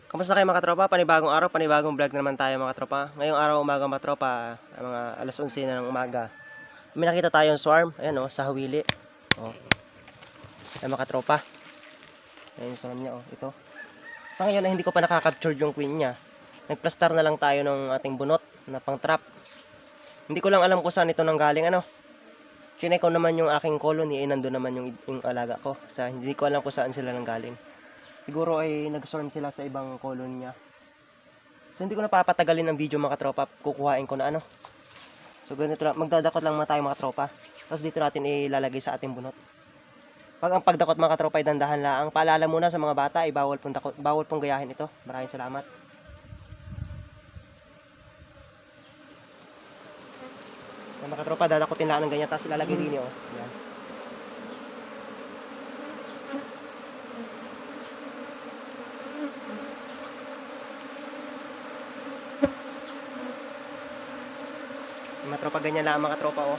Kamusta kayo mga katropa? Panibagong araw, panibagong vlog na naman tayo mga katropa. Ngayong araw umaga mga katropa, mga alas 11 na ng umaga. May nakita tayong swarm, ayan o, sa hawili. O, ayan mga katropa. Ayan yung swarm niya o, ito. Sa ngayon ay hindi ko pa nakaka-capture yung queen niya. Nagplastar na lang tayo ng ating bunot na pang trap. Hindi ko lang alam kung saan ito nanggaling ano. Chinay ko naman yung aking colony, nandun naman yung alaga ko. Hindi ko alam kung saan sila nanggaling. Siguro ay nag-swarm sila sa ibang colony niya. So hindi ko na papatagalin ang video mga tropa, kukuhain ko na ano. So ganito lang, magdadakot lang mga tayo mga tropa. Tapos dito natin ilalagay sa ating bunot. Pag ang pagdakot mga tropa ay dandahan lang. Paalala muna sa mga bata ay bawal pong gayahin ito. Maraming salamat. Yan mga tropa, dadakotin lang ng ganyan tapos ilalagay din oh. Yan. Mga tropa, ganyan lang mga tropa oh.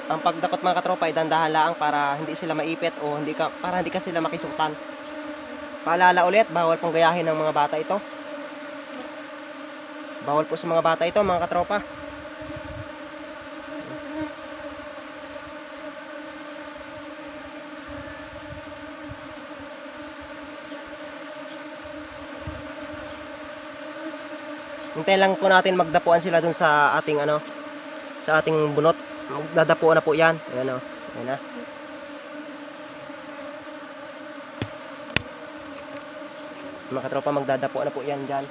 Ang pagdakot mga tropa ay dandahan lang para hindi sila maipit o para hindi ka sila makisutan. Paalala ulit, bawal pong gayahin ng mga bata ito. Bawal po sa mga bata ito mga katropa. Hintayin lang po natin magdapuan sila dun sa ating ano, sa ating bunot. Magdadapuan na po 'yan. Ayan oh. Ayan na. Mga katropa, magdadapuan na po 'yan diyan.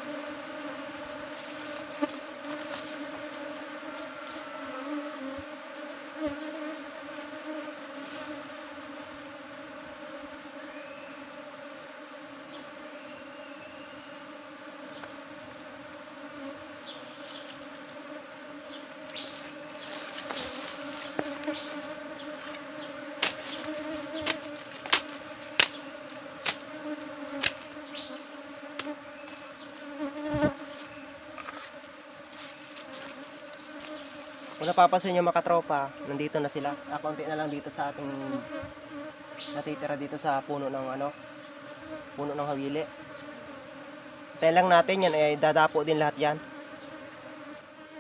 Kung napapansin nyo mga katropa, nandito na sila. Konti na lang dito sa ating natitira dito sa puno ng ano, puno ng hawili. Tayo lang natin yan, dadapo din lahat yan.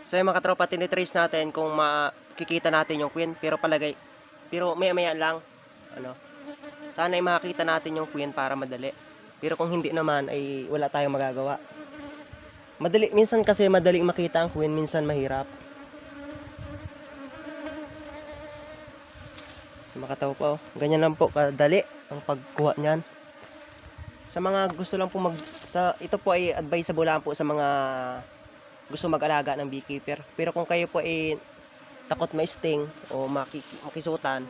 So yung mga katropa, tinitrace natin kung makikita natin yung queen, pero maya lang, ano, sana ay makikita natin yung queen para madali. Pero kung hindi naman ay wala tayong magagawa. Minsan kasi madaling makita ang queen, minsan mahirap. Makataw pa oh. Ganyan lang po kadali ang pagkuha niyan. Sa mga gusto lang po ito po ay advisable lang po sa mga gusto mag-alaga ng beekeeper. Pero kung kayo po ay takot ma-sting o makisutan,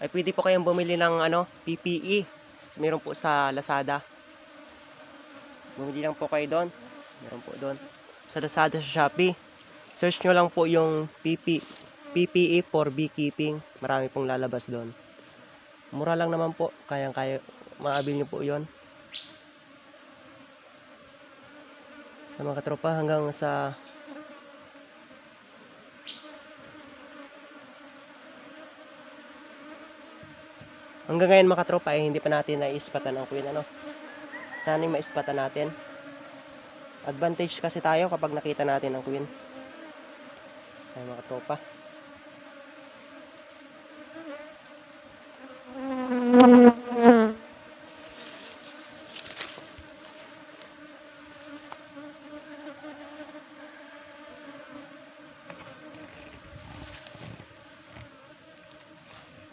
ay pwede po kayong bumili ng ano, PPE. Meron po sa Lazada. Bumili lang po kayo doon. Meron po doon. Sa Lazada, sa Shopee. Search nyo lang po yung PPE for beekeeping. Marami pong lalabas doon. Mura lang naman po. Kayang-kaya. Maabil nyo po yon. Sa mga katropa hanggang sa ngayon mga katropa ay hindi pa natin naispatan ang queen ano. Sana maispatan natin. Advantage kasi tayo kapag nakita natin ang queen. Ay mga katropa.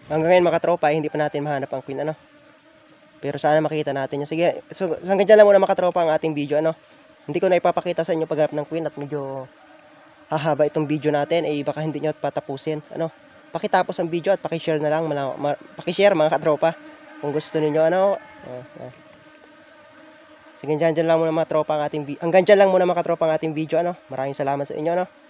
Hanggang ngayon mga katropa ay hindi pa natin mahanap ang queen ano. Pero sana makita natin yan. Sige, so hanggang dyan lang muna mga katropa ang ating video ano. Hindi ko na ipapakita sa inyo pagharap ng queen at medyo hahaba itong video natin ay baka hindi nyo patapusin ano. Pakitapos ang video at pakishare na lang pakishare mga katropa kung gusto niyo ano. Sige, dyan lang muna mga tropa ang ating hanggang dyan lang muna mga katropa ang ating video ano. Maraming salamat sa inyo ano.